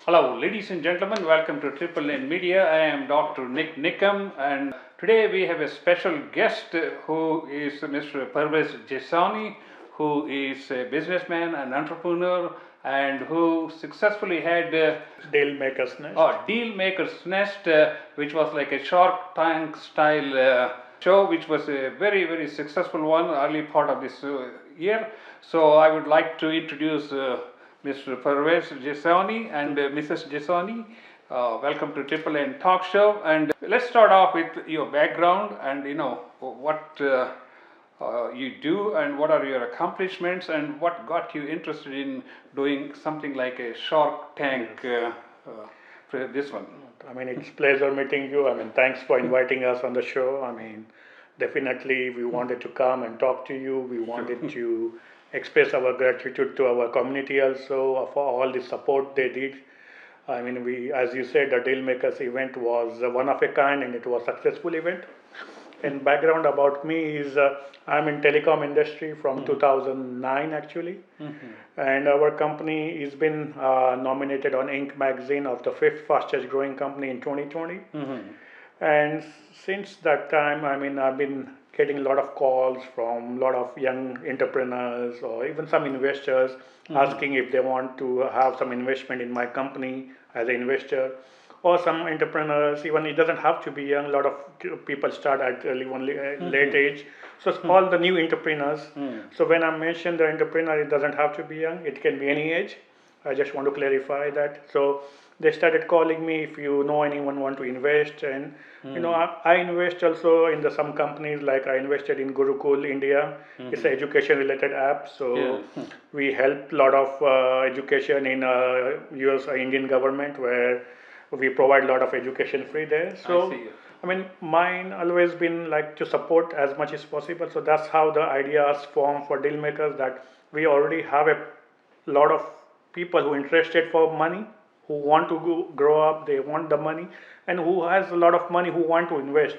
Hello, ladies and gentlemen. Welcome to Triple N Media. I am Dr. Nik Nikam, and today we have a special guest who is Mr. Jasani, who is a businessman and entrepreneur, and who successfully had DealmakerNest, which was like a Shark Tank style show, which was a very successful one, early part of this year. So I would like to introduce Mr. Parvez Jasani and Mrs. Jasani. Welcome to Triple N Talk Show. And let's start off with your background and what you do and what are your accomplishments and what got you interested in doing something like a Shark Tank. This one. I mean, it's pleasure meeting you. I mean, thanks for inviting us on the show. I mean, definitely we wanted to come and talk to you. We wanted to express our gratitude to our community also for all the support they did. I mean, as you said, the Dealmakers event was one of a kind and it was a successful event. And background about me is I'm in telecom industry from 2009 actually. And our company has been nominated on Inc. magazine of the 5th fastest growing company in 2020. And since that time, I mean, I've been getting a lot of calls from a lot of young entrepreneurs or even some investors asking if they want to have some investment in my company as an investor, or some entrepreneurs, even it doesn't have to be young, a lot of people start at late age. So it's all the new entrepreneurs. So when I mention the entrepreneur, it doesn't have to be young, it can be any age. I just want to clarify that. So they started calling me if you know anyone want to invest, and I invest also in some companies, like I invested in Gurukul India. It's an education related app, so we help a lot of education in US Indian government, where we provide a lot of education free there. So I mean, mine always been like to support as much as possible. So that's how the ideas form for Dealmakers, that we already have a lot of people who interested for money, who want to grow up, they want the money, and who has a lot of money who want to invest,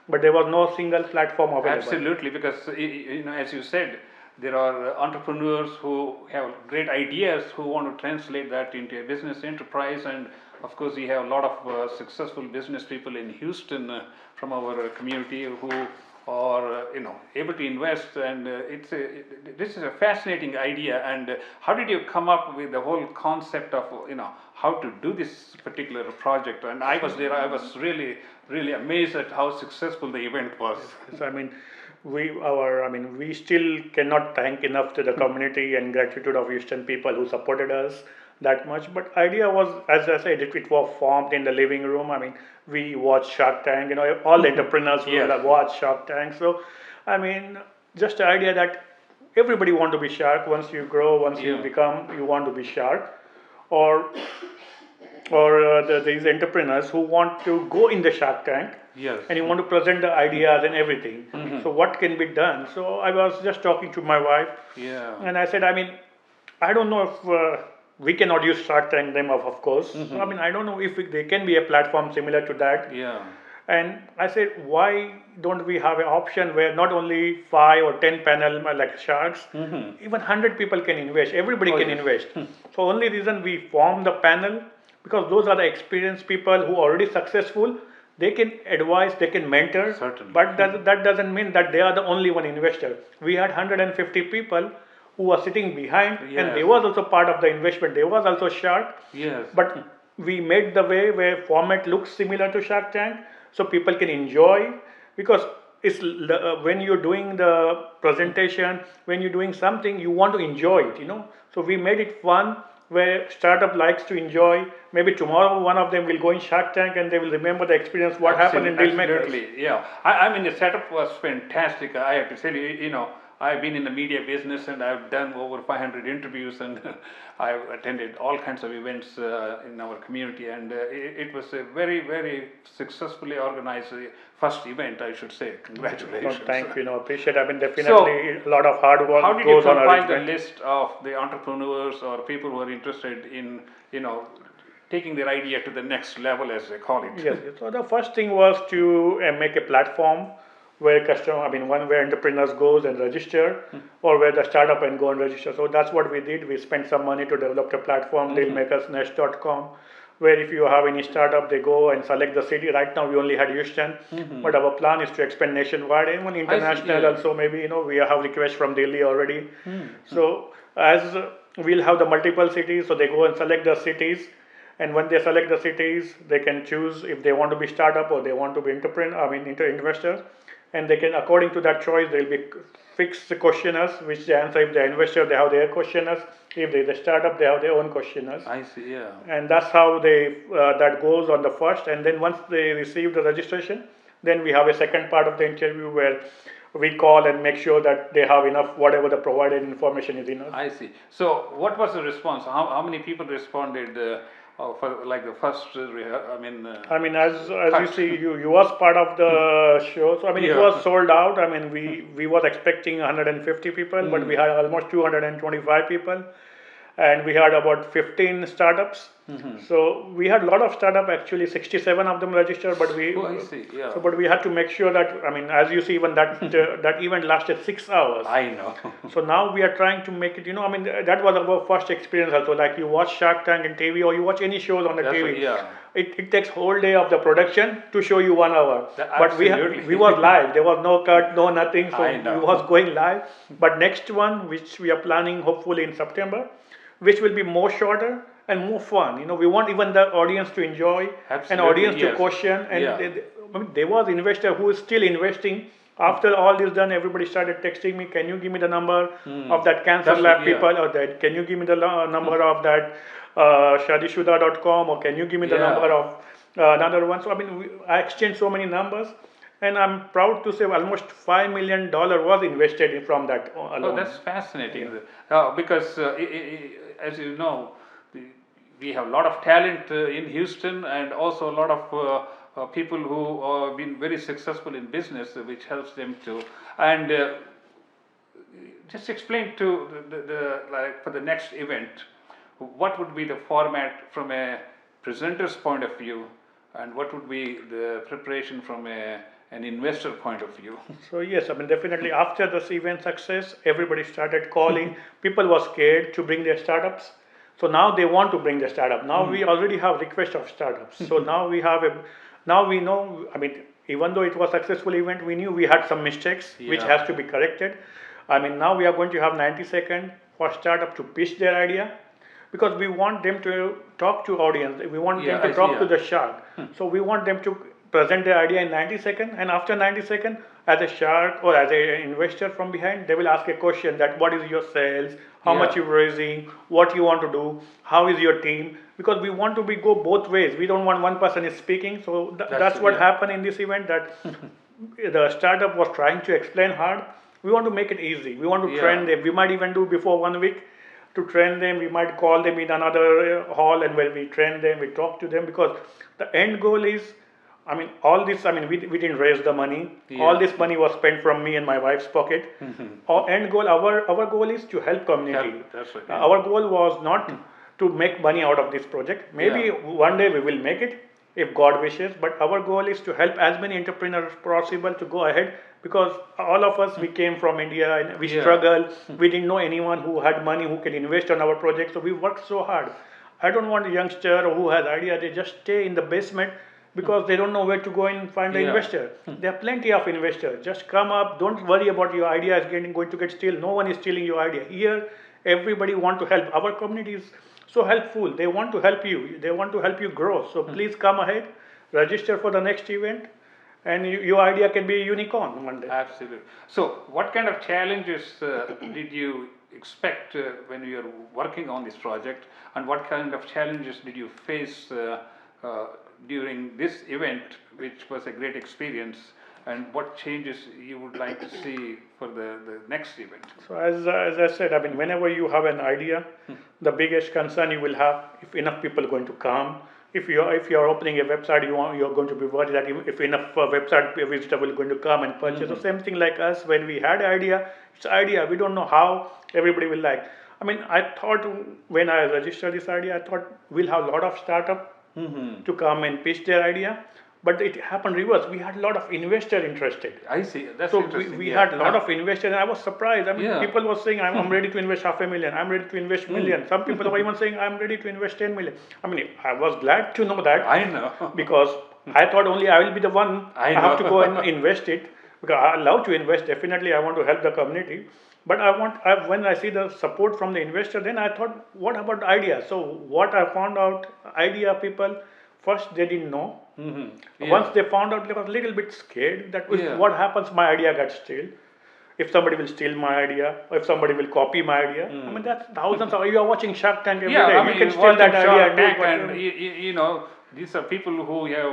but there was no single platform available. Absolutely, because as you said, there are entrepreneurs who have great ideas who want to translate that into a business enterprise, and of course we have a lot of successful business people in Houston from our community who are able to invest, and this is a fascinating idea. And how did you come up with the whole concept of how to do this particular project? And I was there, I was really amazed at how successful the event was. Yes, I mean, we still cannot thank enough to the community and gratitude of Houston people who supported us that much. But idea was, as I said, it was formed in the living room. I mean, we watch Shark Tank, all the entrepreneurs will watch Shark Tank. So I mean, just the idea that everybody want to be shark. Once you grow, once you become, you want to be shark. Or these entrepreneurs who want to go in the Shark Tank, and you want to present the ideas and everything. So what can be done? So I was just talking to my wife, and I said, I mean, I don't know if we cannot use Shark Tank them, of course. So, I mean, I don't know if there can be a platform similar to that. And I said, why don't we have an option where not only 5 or 10 panel like sharks, even 100 people can invest, everybody can invest. So only reason we form the panel, because those are the experienced people who are already successful. They can advise, they can mentor. Certainly. But that doesn't mean that they are the only one investor. We had 150 people who were sitting behind, and they was also part of the investment. They was also shark. But we made the way where format looks similar to Shark Tank, so people can enjoy, because it's when you're doing the presentation, when you're doing something, you want to enjoy it, So we made it fun, where startup likes to enjoy. Maybe tomorrow one of them will go in Shark Tank and they will remember the experience, what happened in Dealmakers. Absolutely, I mean, the setup was fantastic. I have to tell you, I've been in the media business and I've done over 500 interviews, and I've attended all kinds of events in our community, and it was a very successfully organized first event, I should say. Congratulations. Thank you, appreciate it. I mean, definitely a lot of hard work. How did you compile the list of the entrepreneurs or people who are interested in, taking their idea to the next level, as they call it? Yes. So the first thing was to make a platform where where entrepreneurs goes and register, or where the startup and go and register. So that's what we did. We spent some money to develop a platform, DealmakersNest.com, where if you have any startup, they go and select the city. Right now, we only had Houston, but our plan is to expand nationwide, even international. yeah. Also, maybe we have requests from Delhi already. So as we'll have the multiple cities, so they go and select the cities. And when they select the cities, they can choose if they want to be startup or they want to be investors. And they can, according to that choice, there will be fixed questionnaires which they answer. If they're investor, they have their questionnaires. If they're the startup, they have their own questionnaires. I see, yeah. And that's how they that goes on the first. And then once they receive the registration, then we have a second part of the interview where we call and make sure that they have enough, whatever the provided information is enough. I see. So, what was the response? How many people responded for like the first? As you see, you was part of the show. So it Yeah. was sold out. We was expecting 150 people, but we had almost 225 people, and we had about 15 startups. So we had a lot of startup. Actually, 67 of them registered, but we. Oh, I see. Yeah. So, but we had to make sure that as you see, even that that event lasted 6 hours. I know. So now we are trying to make it. That was our first experience also. Like you watch Shark Tank in TV or you watch any shows on the That's TV. right, yeah. It takes whole day of the production to show you 1 hour. But Absolutely. we was live. There was no cut, no nothing. So I know. we was going live. But next one, which we are planning hopefully in September, which will be more shorter and more fun. We want even the audience to enjoy, Absolutely, and audience to yes. question. And Yeah. there was investor who is still investing. After all this done, everybody started texting me, can you give me the number of that cancer That's lab right, yeah. people, or that can you give me the number of that shadishuda.com, or can you give me the Yeah. number of another one. So I exchanged so many numbers, and I'm proud to say almost $5 million was invested from that alone. Oh, that's fascinating. Because as you know, we have a lot of talent in Houston, and also a lot of people who have been very successful in business, which helps them to. And just explain to like for the next event, what would be the format from a presenter's point of view, and what would be the preparation from an investor point of view? So yes, definitely after this event success, everybody started calling. People were scared to bring their startups. So now they want to bring their startup. Now we already have requests of startups. So now we know, even though it was a successful event, we knew we had some mistakes which Yeah. has to be corrected. Now we are going to have 90 seconds for startup to pitch their idea, because we want them to talk to audience. We want Yeah, them to I see, talk to yeah. the shark. So we want them to present their idea in 90 seconds, and after 90 seconds, as a shark or as an investor from behind, they will ask a question that what is your sales, how Yeah. much you're raising, what you want to do, how is your team, because we want to go both ways. We don't want one person is speaking. So that's what yeah. happened in this event, that the startup was trying to explain hard. We want to make it easy. We want to Yeah. train them. We might even do before 1 week to train them. We might call them in another hall, and when we train them, we talk to them, because the end goal is, all this, we didn't raise the money. Yeah. All this money was spent from me and my wife's pocket. Our end goal, our goal is to help community. Help, that's right, yeah. Our goal was not to make money out of this project. Maybe Yeah. one day we will make it, if God wishes, but our goal is to help as many entrepreneurs possible to go ahead, because all of us, we came from India and we Yeah. struggled. We didn't know anyone who had money who can invest on our project, so we worked so hard. I don't want a youngster who has idea, they just stay in the basement because they don't know where to go and find the Yeah. investor. There are plenty of investors. Just come up, don't worry about your idea is going to get steal. No one is stealing your idea. Here, everybody want to help. Our community is so helpful. They want to help you. They want to help you grow. So please come ahead, register for the next event, and your idea can be a unicorn one day. Absolutely. So, what kind of challenges did you expect when you were working on this project, and what kind of challenges did you face during this event, which was a great experience, and what changes you would like to see for the next event? So as I said, whenever you have an idea, the biggest concern you will have, if enough people are going to come. If you're opening a website, you're going to be worried that if enough website visitor will going to come and purchase. The same thing like us, when we had idea, it's idea. We don't know how everybody will like. I thought when I registered this idea, I thought we'll have a lot of startup to come and pitch their idea. but it happened reverse. We had a lot of investor interested. I see. That's So interesting. we Yeah. had a lot of investors, and I was surprised. I mean, Yeah. people were saying, I'm ready to invest $500,000, I'm ready to invest million. Some people were even saying, I'm ready to invest 10 million. I mean, I was glad to know that. I know. Because I thought only I will be the one. I have to know. go and invest it, because I love to invest. Definitely, I want to help the community. But when I see the support from the investor, then I thought, what about the idea? So what I found out, idea people, first they didn't know. Yeah. Once they found out, they were a little bit scared that Yeah. what happens, my idea gets stolen. If somebody will steal my idea, or if somebody will copy my idea, I mean, that's thousands of, you are watching Shark Tank every Yeah, day. I mean, You can steal that idea Shark and do Tank whatever. and you know, these are people who have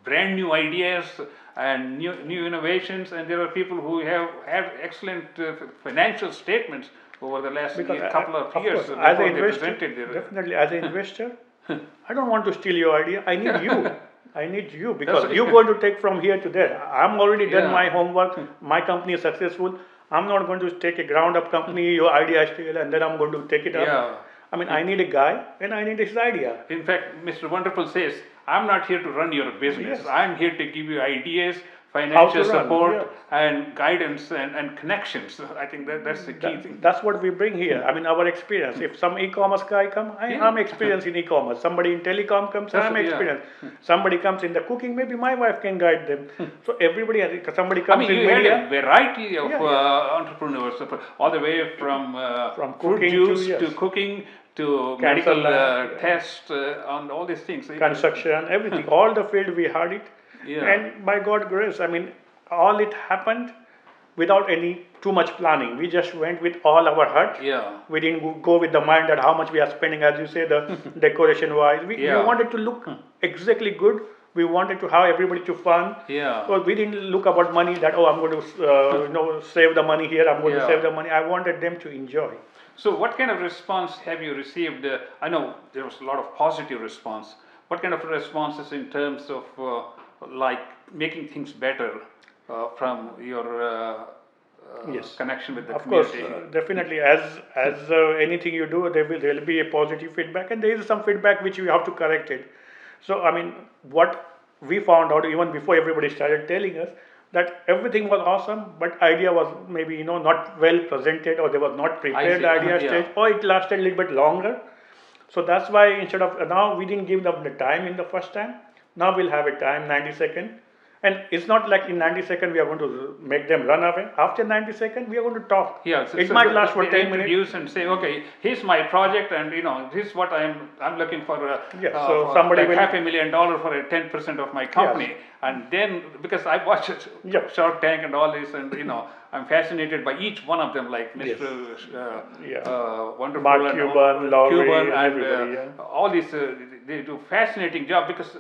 brand new ideas and new innovations, and there are people who have had excellent financial statements over the last couple of years course, before as an they investor, presented their. definitely as an investor, I don't want to steal your idea. I need you. I need you, because That's- you're going to take from here to there. I'm already done Yeah. my homework. My company is successful. I'm not going to take a ground up company, your idea is still, and then I'm going to take it up. Yeah. I mean, I need a guy and I need his idea. In fact, Mr. Wonderful says, I'm not here to run your business. Yes. I'm here to give you ideas, financial run, support, yeah. and guidance and connections. I think that's the key thing. That's what we bring here. I mean, our experience. If some e-commerce guy comes, I'm experienced in e-commerce. Somebody in telecom comes, I'm yeah. experienced. Somebody comes in the cooking, maybe my wife can guide them. So everybody, somebody I comes mean, in you had media. a variety of Yeah, entrepreneurs, all the way from fruit cooking juice to, to yes. cooking to Cancer medical lab, yeah. tests and all these things. Construction, everything, all the field we had it. Yeah. And by God grace, I mean, all it happened without any too much planning. We just went with all our heart. Yeah. We didn't go with the mind that how much we are spending, as you say, the decoration wise. We Yeah. wanted to look exactly good. We wanted to have everybody to fun. Yeah. So we didn't look about money that, I'm going to save the money here, I'm going to Yeah. save the money. I wanted them to enjoy. So, what kind of response have you received? I know there was a lot of positive response. What kind of responses in terms of like making things better from your Yes. connection with the Of course, community? definitely. As anything you do, there will be a positive feedback, and there is some feedback which you have to correct it. So I mean, what we found out even before everybody started telling us, that everything was awesome, but idea was maybe not well presented, or they was not prepared see. the idea Yeah. stage, or it lasted a little bit longer. So that's why instead of now we didn't give them the time in the first time. Now we'll have a time 90 seconds. And it's not like in 90 seconds we are going to make them run away. After 90 seconds we are going to talk. Yeah, it might last for 10 minutes. Introduce and say, okay, here's my project, and this is what I'm looking for. Yes, so somebody like will- $500,000 for a 10% of my company, and then because I watch Yeah. Shark Tank and all this, and I'm fascinated by each one of them, like Mr. Wonderful Mark and Cuban, Lowry, Cuban, and everybody, all these. They do fascinating job, because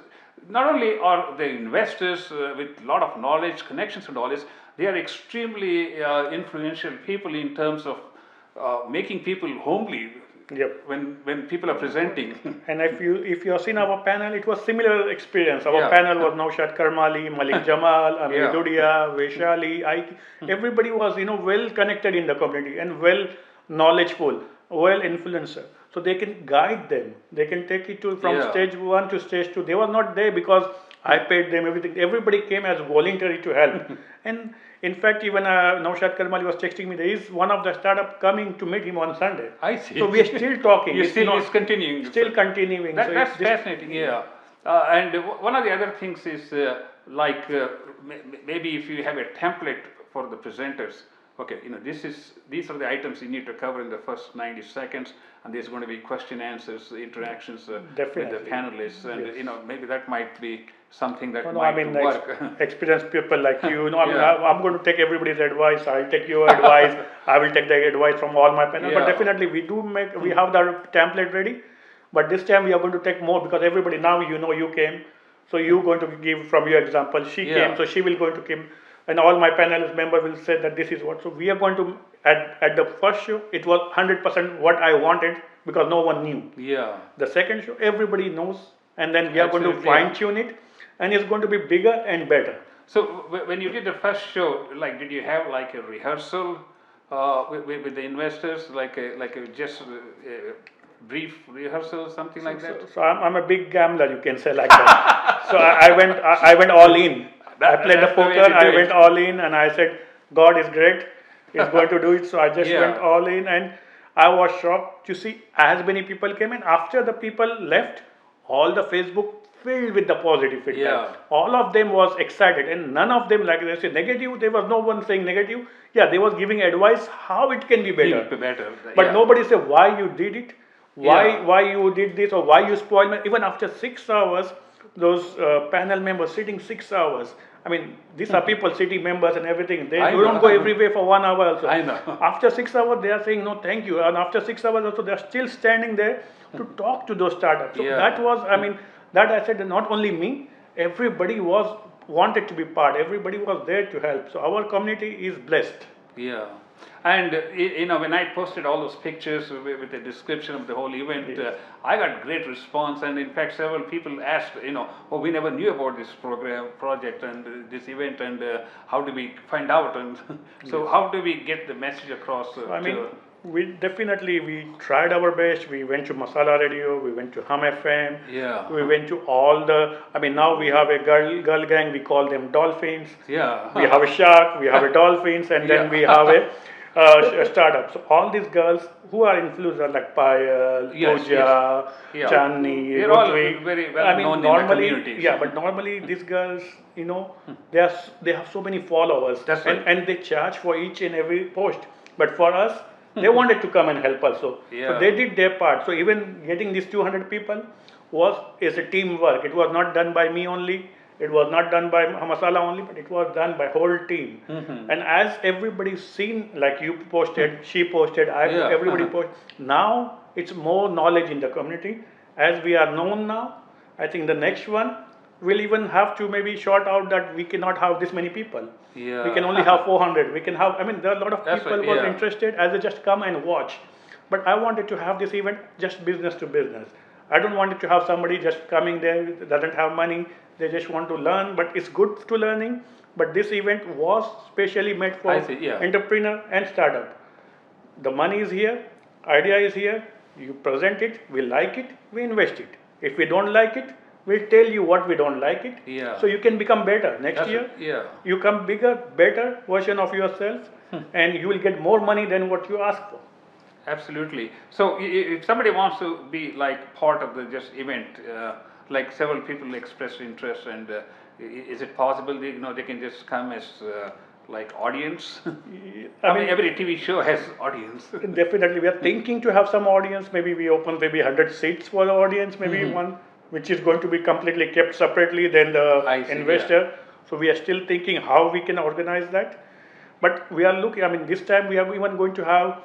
not only are they investors with a lot of knowledge, connections and all this, they are extremely influential people in terms of making people homely Yep. when people are presenting. And if you have seen our panel, it was similar experience. Our Yeah. panel was Naushad Karmali, Malik Jamal, Amir Yeah. Dudia, Vaishali, Aiki. Everybody was well connected in the community and well knowledgeful, well influencer. So they can guide them. They can take it from Yeah. stage 1 to stage 2. They were not there because I paid them everything. Everybody came as voluntary to help. And in fact, even Naushad Karmali was texting me, there is one of the startup coming to meet him on Sunday. I see. So we are still talking. You It's still not- is continuing. Still continuing. That, So that's it's just- fascinating, yeah. And one of the other things is like maybe if you have a template for the presenters, okay, these are the items you need to cover in the first 90 seconds, and there's going to be question answers, interactions with the Definitely. panelists, and maybe that might be something that No, I might mean, work. experienced people like you. I mean, Yeah. I'm going to take everybody's advice. I'll take your advice. I will take the advice from all my panel. But Yeah. definitely, we have the template ready. But this time we are going to take more, because everybody now you came, so you're going to give from your example. She Yeah. came, so she will going to come, and all my panel members will say that this is what. So we are going to at the first show it was 100% what I wanted, because no one knew. Yeah. The second show everybody knows, and then we are going to Absolutely, yeah. fine tune it, and it's going to be bigger and better. So when you did the first show, like, did you have like a rehearsal with the investors, like a just brief rehearsal, something like that? So I'm a big gambler, you can say like that. So I went all in. I played the That's the way poker. to do I it. went all in, and I said, God is great. He's going to do it. So I just Yeah. went all in, and I was shocked to see as many people came in. After the people left, all the Facebook filled with the positive feedback. Yeah. All of them was excited, and none of them like they say negative. There was no one saying negative. Yeah, they was giving advice how it can be better. Better. But yeah. nobody said why you did it, Yeah. why you did this, or why you spoiled me. Even after 6 hours, those panel members sitting 6 hours. I mean, these are people, city members and everything. They I don't know. go everywhere for 1 hour also. I know. After 6 hours, they are saying no, thank you. And after 6 hours also, they are still standing there to talk to those startups. So Yeah. that was, I mean, that I said not only me, everybody was wanted to be part. Everybody was there to help. So our community is blessed. Yeah, and when I posted all those pictures with the description of the whole event, I got great response, and in fact, several people asked, oh, we never knew about this project and this event, and how do we find out? And so, how do we get the message across? I mean, we tried our best. We went to Masala Radio, we went to Hum FM, Yeah. we went to all the. I mean, now we have a girl gang. We call them dolphins. Yeah. We have a shark. We have a dolphins, and then Yeah. we have a startup. So all these girls who are influencers like Payal, Yes, Pooja, Yeah. Chani, They're all Rutvi. very well I mean, known in the normally, communities. yeah, but normally these girls, they have so many followers, That's right. and they charge for each and every post. But for us, they wanted to come and help also. Yeah. So they did their part. So even getting these 200 people is a teamwork. It was not done by me only. It was not done by Masala only, but it was done by whole team. And as everybody's seen, like you posted, she posted, Yeah. everybody posted. Now it's more knowledge in the community. As we are known now, I think the next one will even have to maybe short out that we cannot have this many people. Yeah. We can only have 400. We can have. I mean, there are a lot of That's people right, who are yeah. interested as they just come and watch. But I wanted to have this event just business to business. I don't want it to have somebody just coming there doesn't have money. They just want to learn, but it's good to learning. But this event was specially made for I see, yeah. entrepreneur and startup. The money is here, idea is here. You present it, we like it, we invest it. If we don't like it, we'll tell you what we don't like it. Yeah. So you can become better next That's year. it, yeah. You come bigger, better version of yourself, and you will get more money than what you ask for. Absolutely. So if somebody wants to be like part of the just event, like several people expressed interest, and is it possible they can just come as like audience? I mean, every TV show has audience. Definitely, we are thinking to have some audience. Maybe we open maybe 100 seats for the audience, maybe one which is going to be completely kept separately than the I see, investor. So we are still thinking how we can organize that. But we are looking, I mean, this time we are even going to have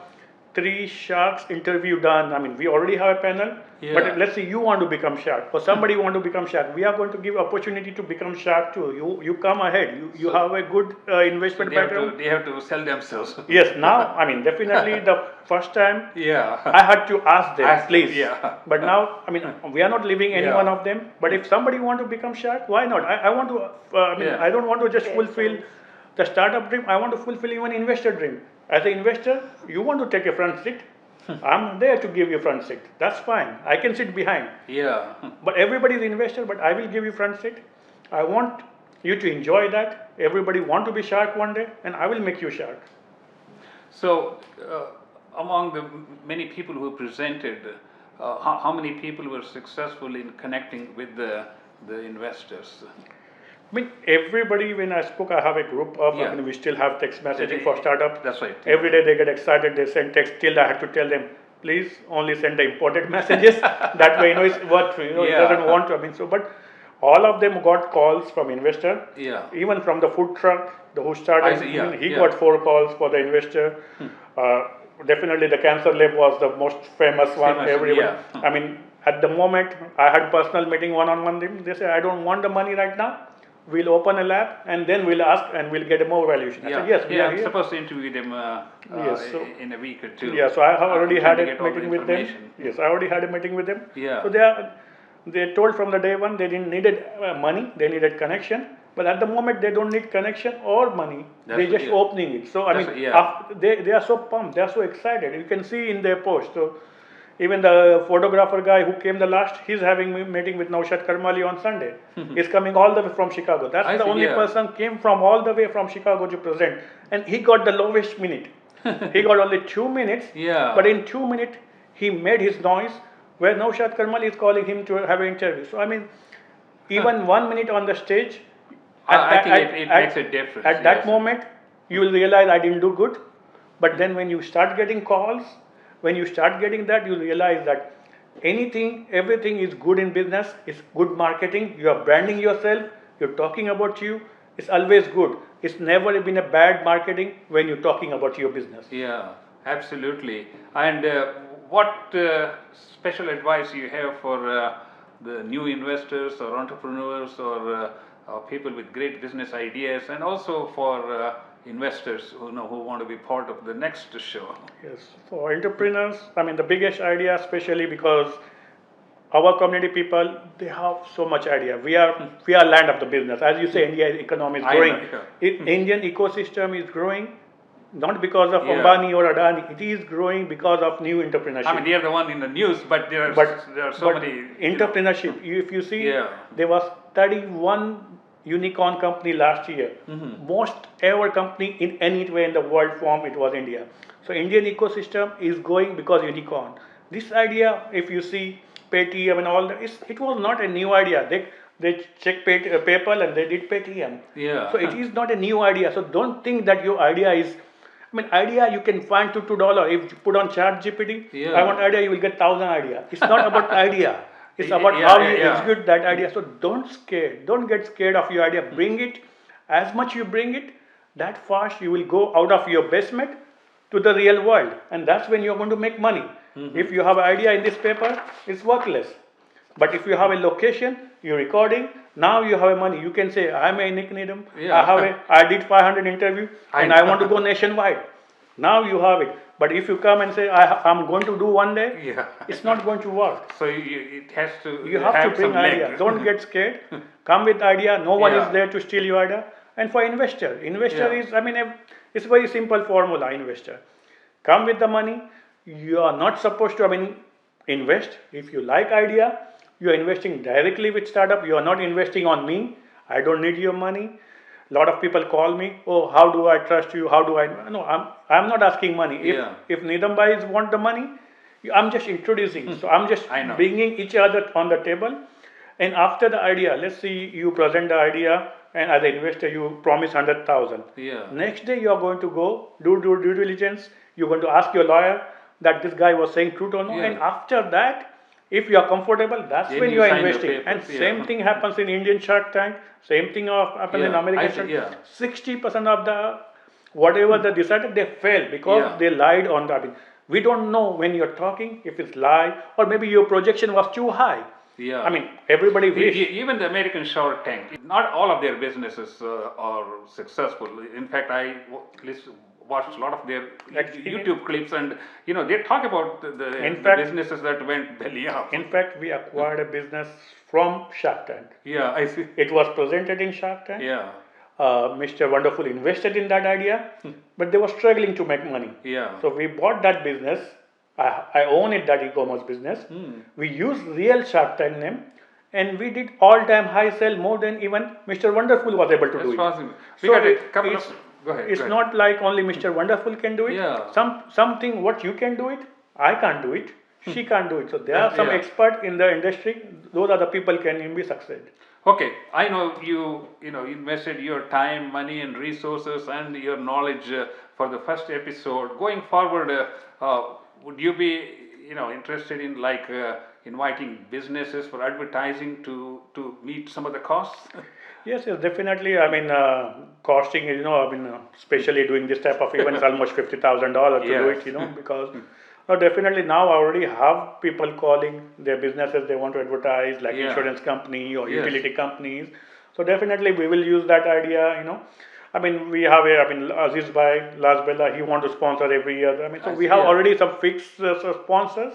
3 sharks interview done. I mean, we already have a panel, Yeah. but let's say you want to become shark or somebody want to become shark. We are going to give opportunity to become shark too. You come ahead. You have a good investment background. They have to sell themselves. Yes, now, I mean, definitely the first time Yeah. I had to ask them, Ask them, please. yeah. But now, I mean, we are not leaving any Yeah. one of them. But if somebody want to become shark, why not? I want to, Yeah. I don't want to just fulfill the startup dream. I want to fulfill even investor dream. As an investor, you want to take a front seat. I'm there to give you front seat. That's fine. I can sit behind. Yeah. But everybody is investor, but I will give you front seat. I want you to enjoy that. Everybody want to be shark one day, and I will make you shark. So, among the many people who presented, how many people were successful in connecting with the investors? I mean, everybody, when I spoke, I have a group of, Yeah. I mean, we still have text messaging for startup. That's right. Every day they get excited, they send text. Till I had to tell them, please only send the important messages. That way, it's worth, Yeah. it doesn't want to, I mean, so, but all of them got calls from investor. Yeah. Even from the food truck, who started, I see, yeah, I mean, he yeah. got 4 calls for the investor. Definitely the cancer lab was the most famous one. Famous, Everyone, yeah. I mean, at the moment, I had personal meeting one-on-one with them. They say, I don't want the money right now. We'll open a lab and then we'll ask and we'll get a more valuation. I Yeah. said, yes, we are I'm here. supposed to interview them Yes, so- in a week or two. Yeah, so I have already trying had to a get all the meeting with them. information. Yes, I already had a meeting with them. Yeah. So they told from the day one they didn't needed money, they needed connection. But at the moment they don't need connection or money. That's They're what- just yeah. opening it. So I That's mean, what- yeah. they are so pumped, they are so excited. You can see in their post. So Even the photographer guy who came the last, he's having a meeting with Naushad Karmali on Sunday. He's coming all the way from Chicago. That's the only person came from all the way from Chicago to present, and he got the lowest minute. He got only 2 minutes. Yeah. But in 2 minutes, he made his noise. Where Naushad Karmali is calling him to have an interview. So I mean, even 1 minute on the stage, I think it makes a difference. At that moment, you will realize I didn't do good. But then when you start getting calls, when you start getting that, you realize that everything is good in business. It's good marketing. You are branding yourself. You're talking about you. It's always good. It's never been a bad marketing when you're talking about your business. Yeah, absolutely. And what special advice you have for the new investors or entrepreneurs or people with great business ideas, and also for investors who want to be part of the next show? Yes, for entrepreneurs, I mean the biggest idea, especially because our community people, they have so much idea. We are land of the business, as you say. India economy is growing. Indian ecosystem is growing, not because of Ambani or Adani. It is growing because of new entrepreneurship. I mean, they are the one in the news, but there are so many entrepreneurship. If you see, there was 31 unicorn company last year. Most ever company in any way in the world form, it was India. So Indian ecosystem is going because unicorn. This idea, if you see Paytm and all that, it was not a new idea. They checked PayPal and they did Paytm. Yeah. So it is not a new idea. So don't think that your idea is. I mean, idea you can find $2. If you put on ChatGPT, I want idea, you will get 1,000 ideas. It's not about idea. It's about how you execute that idea. So don't get scared of your idea. Bring it. As much you bring it, that fast you will go out of your basement to the real world. And that's when you're going to make money. If you have an idea in this paper, it's worthless. But if you have a location, you're recording, now you have money. You can say, I'm a Nik Nikam. I did 500 interviews and I want to go nationwide. Now you have it. But if you come and say, I'm going to do one day, it's not going to work. So it has to. You have to bring idea. Don't get scared. Come with idea. No one is there to steal your idea. And for investor is, I mean, it's a very simple formula. Investor, come with the money. You are not supposed to, invest. If you like idea, you are investing directly with startup. You are not investing on me. I don't need your money. A lot of people call me, oh, how do I trust you? How do I? No, I'm not asking money. If Nidam Bhai want the money, I'm just introducing. So I'm just bringing each other on the table. And after the idea, let's see, you present the idea, and as an investor, you promise 100,000. Next day, you are going to go do due diligence. You're going to ask your lawyer that this guy was saying truth or no. And after that, if you are comfortable, that's when you are investing. And same thing happens in Indian Shark Tank. Same thing happens in American Shark Tank. 60% of the whatever they decided, they failed because they lied on the. We don't know when you're talking if it's lie or maybe your projection was too high. Everybody wish. Even the American Shark Tank, not all of their businesses are successful. In fact, I watched a lot of their YouTube clips, and they talk about the businesses that went belly up. In fact, we acquired a business from Shark Tank. Yeah, I see. It was presented in Shark Tank. Yeah. Mr. Wonderful invested in that idea, but they were struggling to make money. Yeah. So we bought that business. I own it, that e-commerce business. We used real Shark Tank name, and we did all-time high sell more than even Mr. Wonderful was able to do it. Possible. So go ahead. It's not like only Mr. Wonderful can do it. Yeah. Something what you can do it, I can't do it. She can't do it. So there are some experts in the industry. Those are the people can be succeed. Okay, I know you invested your time, money, and resources and your knowledge for the first episode. Going forward, would you be interested in inviting businesses for advertising to meet some of the costs? Yes, definitely. Costing, especially doing this type of event is almost $50,000 to do it, because definitely now I already have people calling their businesses they want to advertise, like insurance company or utility companies. So definitely we will use that idea, we have Aziz Bhai, Las Bella, he want to sponsor every year. So we have already some fixed sponsors,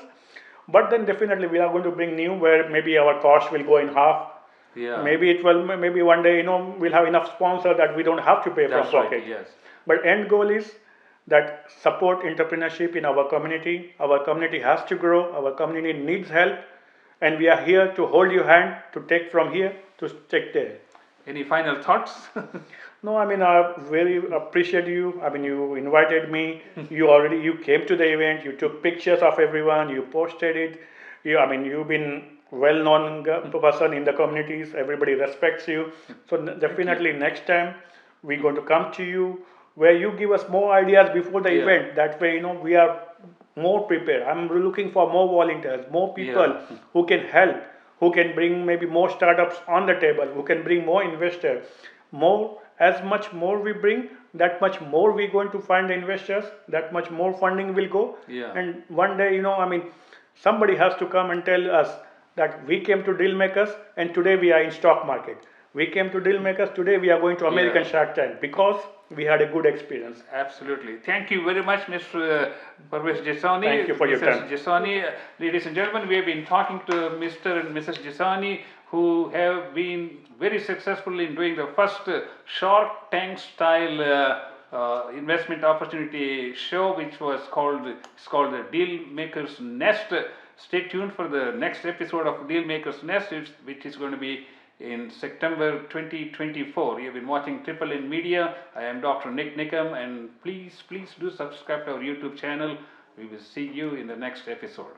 but then definitely we are going to bring new where maybe our cost will go in half. Yeah. Maybe maybe one day, we'll have enough sponsor that we don't have to pay from pocket. Right, yes. But end goal is that support entrepreneurship in our community. Our community has to grow, our community needs help, and we are here to hold your hand to take from here to take there. Any final thoughts? No, I mean, I very appreciate you. I mean, you invited me. You came to the event. You took pictures of everyone. You posted it. I mean, you've been well-known person in the communities. Everybody respects you. So definitely next time we're going to come to you where you give us more ideas before the Yeah. event. That way, we are more prepared. I'm looking for more volunteers, more people Yeah. who can help, who can bring maybe more startups on the table, who can bring more investors. More, as much more we bring, that much more we're going to find the investors, that much more funding will go. Yeah. And one day, I mean, somebody has to come and tell us that we came to Dealmakers and today we are in stock market. We came to Dealmakers, today we are going to American Yeah. Shark Tank because we had a good experience. Absolutely. Thank you very much, Mr. Parvesh Jasani. Thank you for your Mrs. time. Jasani. Ladies and gentlemen, we have been talking to Mr. and Mrs. Jasani, who have been very successful in doing the first Shark Tank style investment opportunity show, which was called the Dealmakers Nest. Stay tuned for the next episode of Dealmakers Nest, which is going to be in September 2024. You have been watching Triple N Media. I am Dr. Nik Nikam, and please do subscribe to our YouTube channel. We will see you in the next episode.